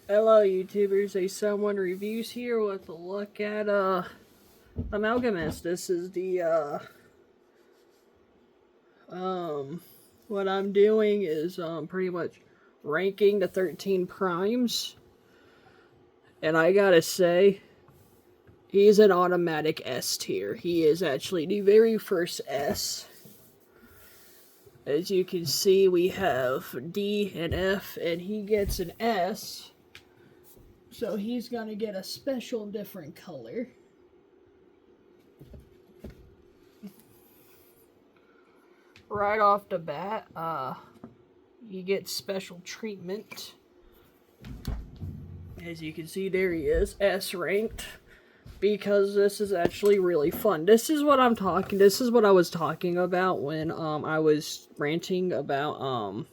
Hello YouTubers, a Someone Reviews here with a look at Amalgamous. This is the what I'm doing is pretty much ranking the 13 primes. And I gotta say, he's an automatic S tier. He is actually the very first S. As you can see, we have D and F, and he gets an S. So he's gonna get a special different color. Right off the bat, you get special treatment. As you can see, there he is, S ranked, because this is actually really fun. This is what I was talking about when I was ranting about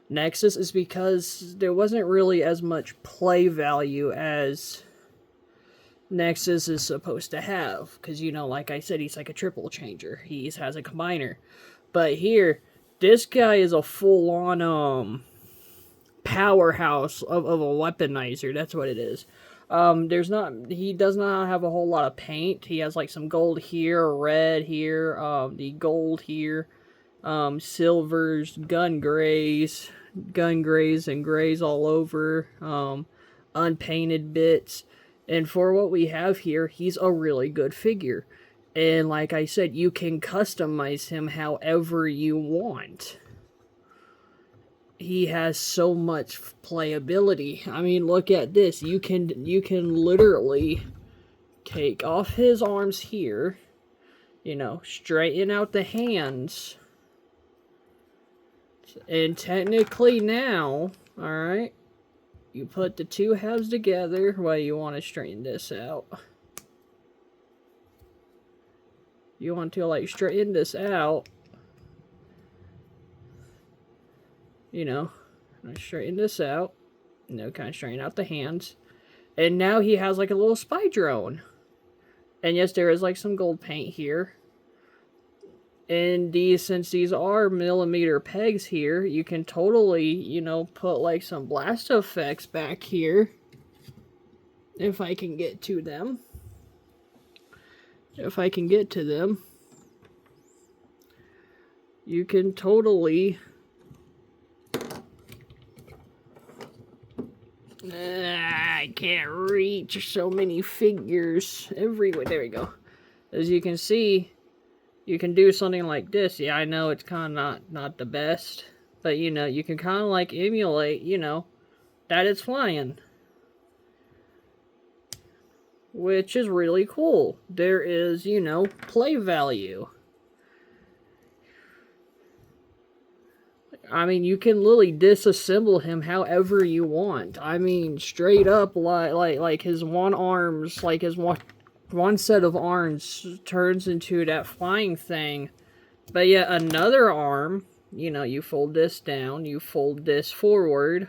Nexus, is because there wasn't really as much play value as Nexus is supposed to have, because, you know, like I said, he's like a triple changer. He has a combiner. But here, this guy is a full-on powerhouse of a weaponizer. That's what it is. He does not have a whole lot of paint. He has like some gold here, red here, the gold here, silvers, gun grays, and grays all over, unpainted bits. And for what we have here, he's a really good figure. And like I said, you can customize him however you want. He has so much playability. I mean, look at this. You can literally take off his arms here, you know, straighten out the hands. And technically now, alright, you put the two halves together. Well, you want to straighten this out. You want to, like, straighten this out. You know, straighten this out. You know, kind of straighten out the hands. And now he has, like, a little spy drone. And yes, there is, like, some gold paint here. And since these are millimeter pegs here, you can totally, you know, put like some blast effects back here. If I can get to them. You can totally... I can't reach so many figures everywhere. There we go. As you can see, you can do something like this. Yeah, I know it's kind of not the best, but, you know, you can kind of, like, emulate, you know, that it's flying. Which is really cool. There is, you know, play value. I mean, you can literally disassemble him however you want. I mean, straight up, like his one set of arms turns into that flying thing. But yet another arm, you know, you fold this down, you fold this forward.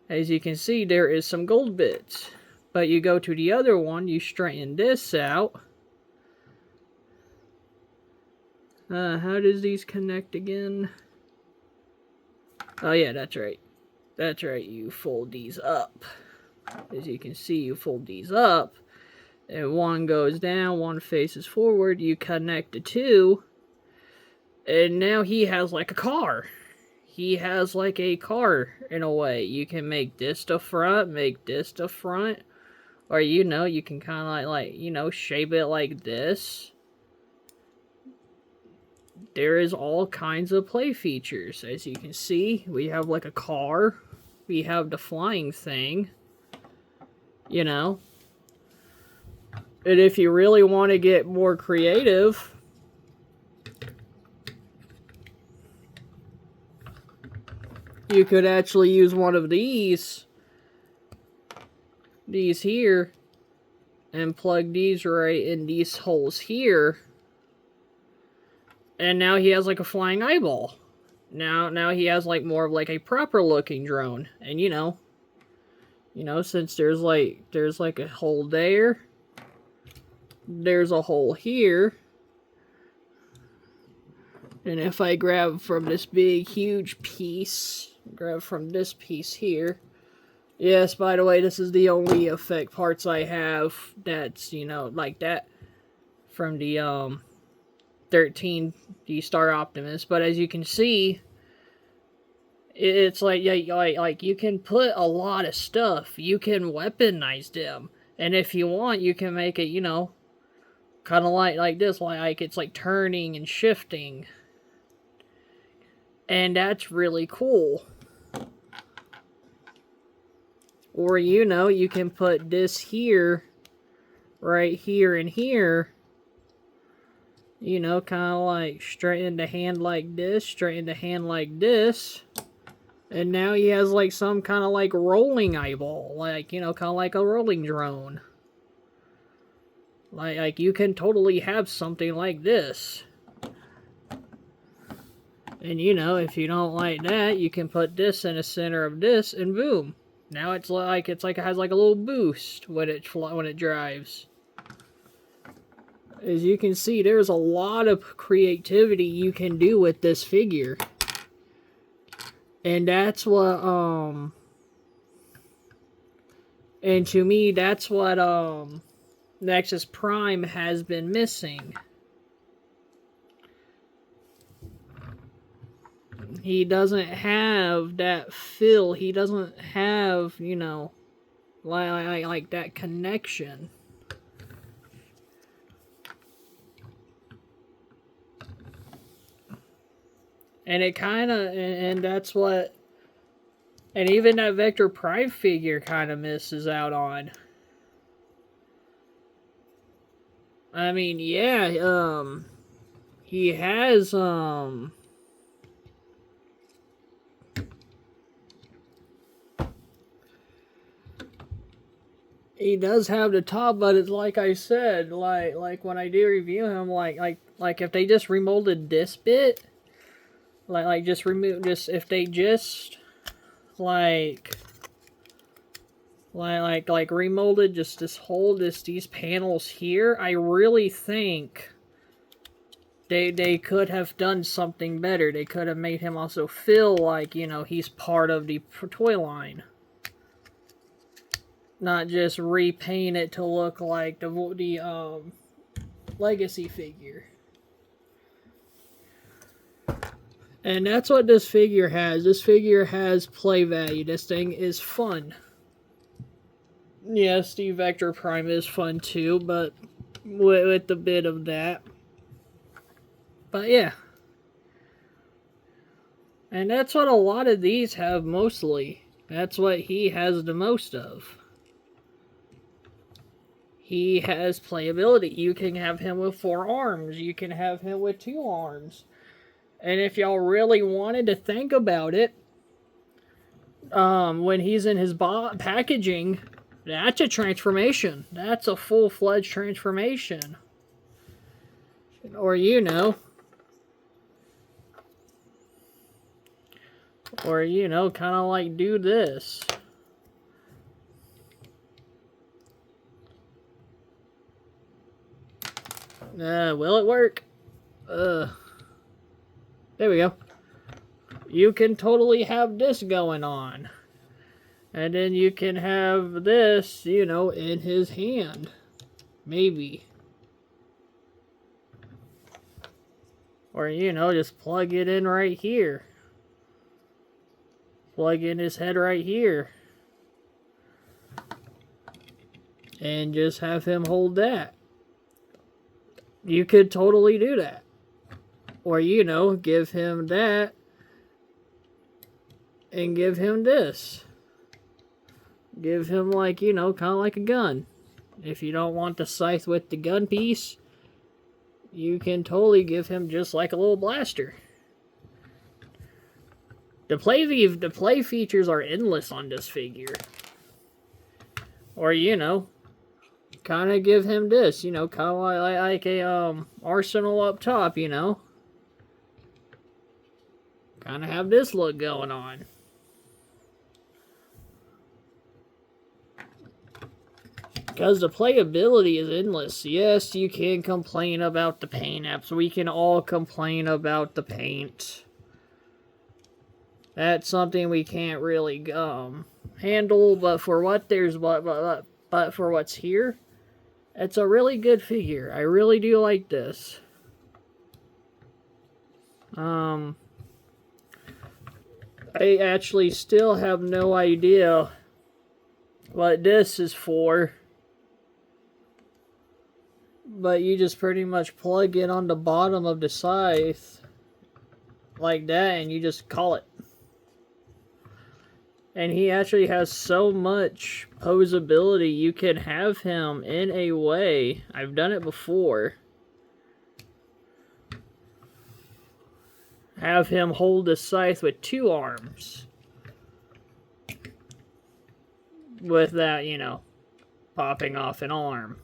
As you can see, there is some gold bits. But you go to the other one, you straighten this out. How does these connect again? Oh yeah, that's right. That's right, you fold these up. As you can see, you fold these up. And one goes down, one faces forward. You connect the two. And now he has like a car. He has like a car in a way. You can make this the front, make this the front. Or, you know, you can kind of like, you know, shape it like this. There is all kinds of play features. As you can see, we have like a car. We have the flying thing. You know. And if you really want to get more creative, you could actually use one of these here, and plug these right in these holes here. And now he has like a flying eyeball. Now he has like more of like a proper looking drone. And you know, since there's like a hole there, there's a hole here. And if I grab from this big, huge piece, grab from this piece here. Yes, by the way, this is the only effect parts I have that's, you know, like that from the 13D Star Optimus. But as you can see, it's like, yeah, like you can put a lot of stuff. You can weaponize them. And if you want, you can make it, you know, kind of like this, like it's like turning and shifting. And that's really cool. Or, you know, you can put this here, right here and here. You know, kind of like straighten the hand like this, straighten the hand like this. And now he has like some kind of like rolling eyeball. Like, you know, kind of like a rolling drone. Like you can totally have something like this. And, you know, if you don't like that, you can put this in the center of this, and boom. Now it's like it has like a little boost when it drives. As you can see, there's a lot of creativity you can do with this figure. And that's what and to me that's what Nexus Prime has been missing. He doesn't have that feel. He doesn't have, you know, like that connection. And it kind of, and that's what, and even that Vector Prime figure kind of misses out on. I mean, yeah, he has, he does have the top, but it's like I said, like when I do review him, like if they just remolded this bit, like just remove this, if they just like remolded just this whole these panels here, I really think they could have done something better. They could have made him also feel like, you know, he's part of the toy line. Not just repaint it to look like the Legacy figure. And that's what this figure has. This figure has play value. This thing is fun. Yes, the Vector Prime is fun too, but with a bit of that. But yeah. And that's what a lot of these have mostly. That's what he has the most of. He has playability. You can have him with 4 arms. You can have him with 2 arms. And if y'all really wanted to think about it, when he's in his packaging, that's a transformation. That's a full-fledged transformation. Or, you know, kind of like do this. Will it work? There we go. You can totally have this going on. And then you can have this, you know, in his hand. Maybe. Or, you know, just plug it in right here. Plug in his head right here. And just have him hold that. You could totally do that. Or, you know, give him that. And give him this. Give him, like, you know, kind of like a gun. If you don't want the scythe with the gun piece, you can totally give him just like a little blaster. The play features are endless on this figure. Or, you know, kind of give him this, you know, kind of like a arsenal up top, you know. Kind of have this look going on. Because the playability is endless. Yes, you can complain about the paint apps. We can all complain about the paint. That's something we can't really handle, but for what there's but for what's here, it's a really good figure. I really do like this. I actually still have no idea what this is for. But you just pretty much plug it on the bottom of the scythe like that and you just call it. And he actually has so much posability. You can have him in a way. I've done it before. Have him hold the scythe with 2 arms. With that, you know, popping off an arm.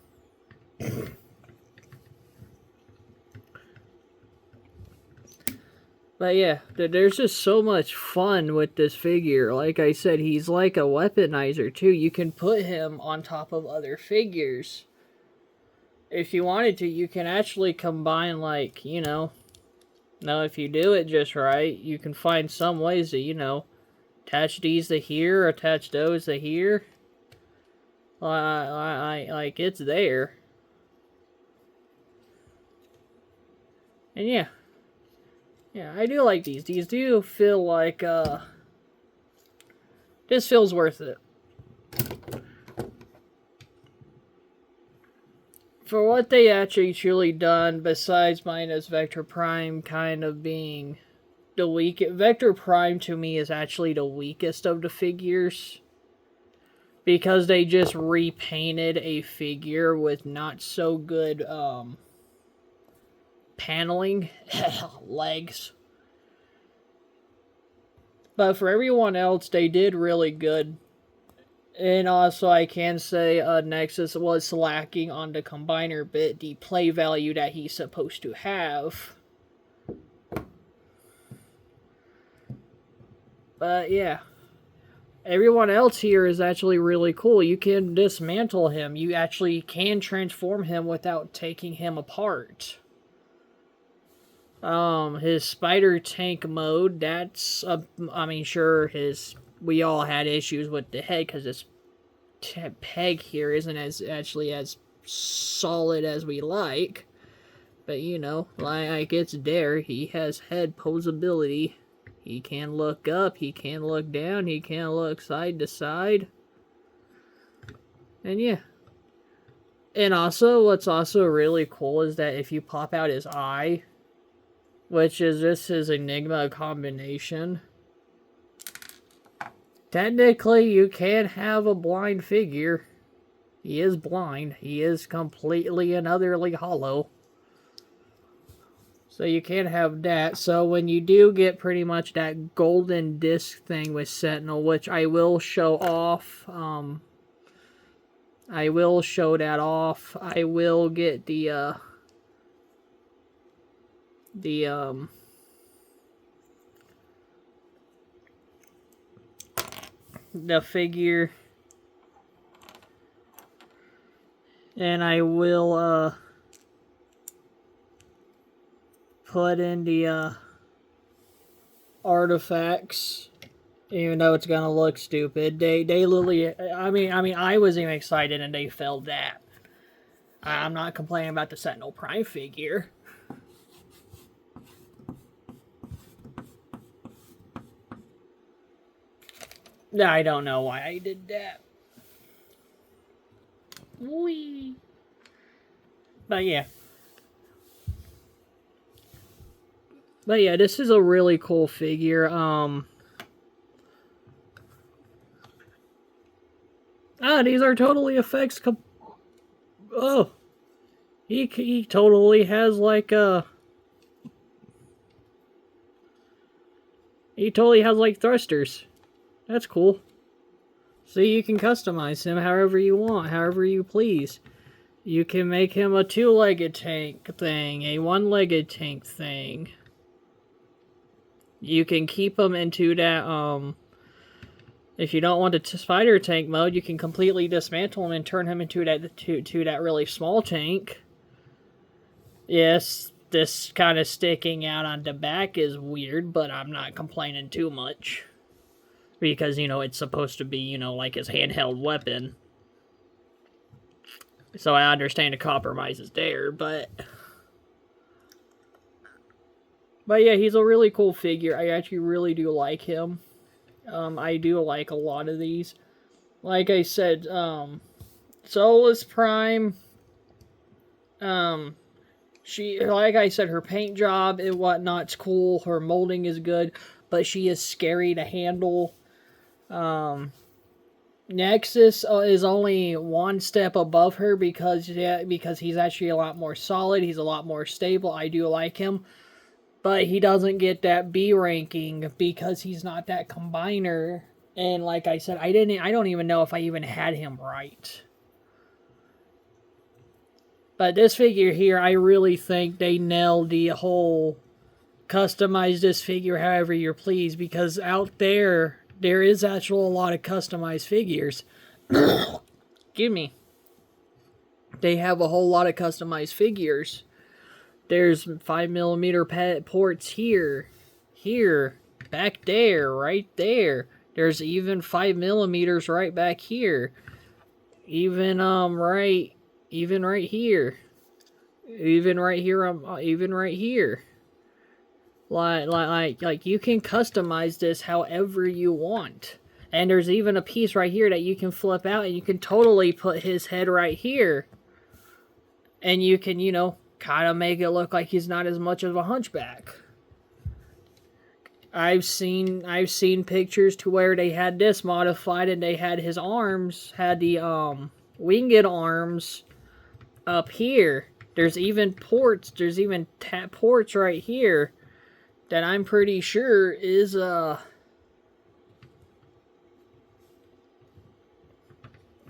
But yeah, there's just so much fun with this figure. Like I said, he's like a weaponizer too. You can put him on top of other figures. If you wanted to, you can actually combine, like, you know, now if you do it just right, you can find some ways to, you know, attach these to here, attach those to here. Like, it's there. And yeah. Yeah, I do like these. These do feel like, this feels worth it. For what they actually truly done, besides minus Vector Prime kind of being the weak... Vector Prime, to me, is actually the weakest of the figures. Because they just repainted a figure with not so good, paneling. Legs. But for everyone else, they did really good. And also, I can say Nexus was lacking on the combiner bit, the play value that he's supposed to have. But yeah. Everyone else here is actually really cool. You can dismantle him. You actually can transform him without taking him apart. His spider tank mode, that's, I mean, sure, we all had issues with the head because his peg here isn't as solid as we like. But, you know, like it's there. He has head posability. He can look up, he can look down, he can look side to side. And yeah. And also, what's also really cool is that if you pop out his eye, which is just his Enigma combination, technically you can have a blind figure. He is blind. He is completely and utterly hollow. So you can have that. So when you do get pretty much that golden disc thing with Sentinel, which I will show off, I will show that off. I will get the figure, and I will put in the artifacts, even though it's gonna look stupid. They literally, I mean I wasn't even excited and they failed that. I'm not complaining about the Sentinel Prime figure. I don't know why I did that. Whee! But yeah. But yeah, this is a really cool figure. These are totally effects. Oh, he totally has like he totally has like thrusters. That's cool. So you can customize him however you want, however you please. You can make him a 2-legged tank thing, a 1-legged tank thing. You can keep him into that If you don't want the spider tank mode, you can completely dismantle him and turn him into that really small tank. Yes, this kind of sticking out on the back is weird, but I'm not complaining too much. Because, you know, it's supposed to be, you know, like his handheld weapon. So I understand the compromise is there, but... But yeah, he's a really cool figure. I actually really do like him. I do like a lot of these. Like I said, Solus Prime, she, like I said, her paint job and whatnot's cool. Her molding is good, but she is scary to handle. Nexus is only one step above her because he's actually a lot more solid. He's a lot more stable. I do like him. But he doesn't get that B ranking because he's not that combiner. And like I said, I don't even know if I even had him right. But this figure here, I really think they nailed the whole customize this figure however you please, because out there is actually a lot of customized figures. Give me. They have a whole lot of customized figures. There's 5mm ports here, back there, right there. There's even 5mm right back here. Even right here. Even right here. Like you can customize this however you want. And there's even a piece right here that you can flip out and you can totally put his head right here. And you can, you know, kind of make it look like he's not as much of a hunchback. I've seen pictures to where they had this modified and they had his arms, had the winged arms up here. There's even ports, ports right here that I'm pretty sure is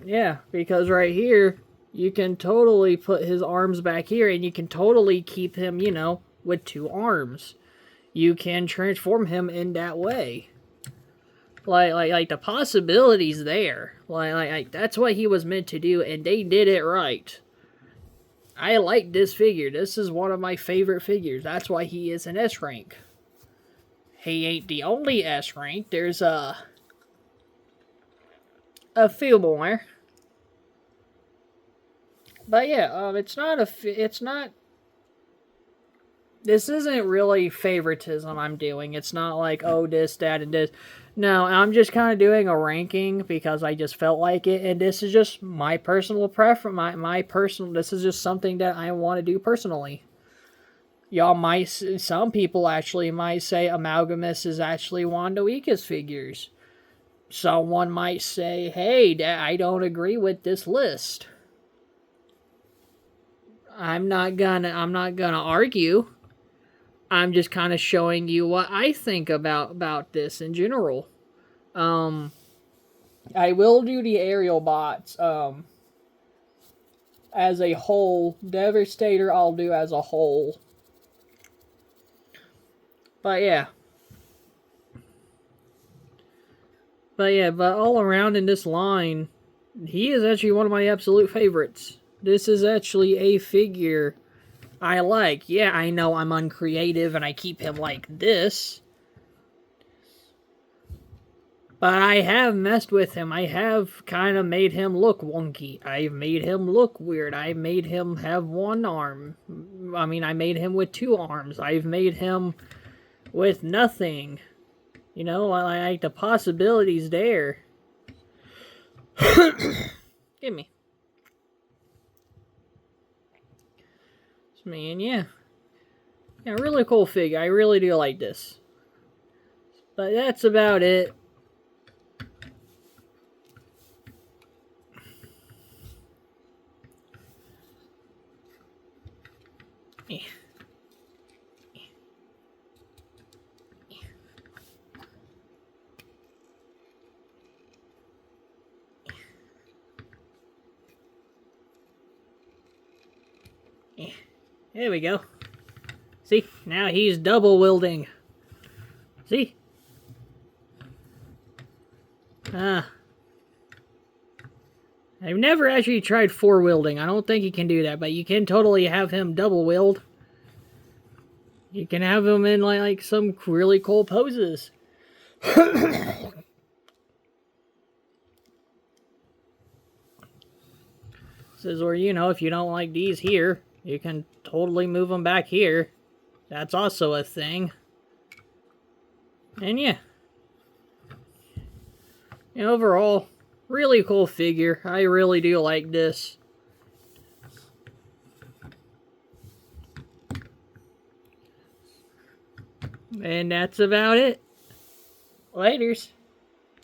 yeah, because right here you can totally put his arms back here and you can totally keep him, you know, with 2 arms. You can transform him in that way. Like the possibilities there. Like that's what he was meant to do and they did it right. I like this figure. This is one of my favorite figures. That's why he is an S rank. He ain't the only S rank. There's a few more. But yeah, it's not. This isn't really favoritism I'm doing. It's not like, oh, this, that, and this. No, I'm just kind of doing a ranking because I just felt like it, and this is just my personal preference. My personal. This is just something that I want to do personally. Y'all might. Some people actually might say Amalgamous is actually one of the weakest figures. Someone might say, hey, I don't agree with this list. I'm not gonna argue. I'm just kind of showing you what I think about this in general. I will do the aerial bots as a whole. Devastator I'll do as a whole. But yeah. But all around in this line, he is actually one of my absolute favorites. This is actually a figure I like. Yeah, I know I'm uncreative and I keep him like this. But I have messed with him. I have kind of made him look wonky. I've made him look weird. I made him have 1 arm. I mean, I made him with 2 arms. I've made him with nothing. You know, like the possibilities there. Give me. Man, yeah. Yeah, really cool figure. I really do like this. But that's about it. Yeah. There we go. See, now he's double wielding. See? I've never actually tried four-wielding. I don't think you can do that, but you can totally have him double-wield. You can have him in like some really cool poses. Says, or you know, if you don't like these here, you can totally move them back here. That's also a thing. And yeah. And overall, really cool figure. I really do like this. And that's about it. Laters.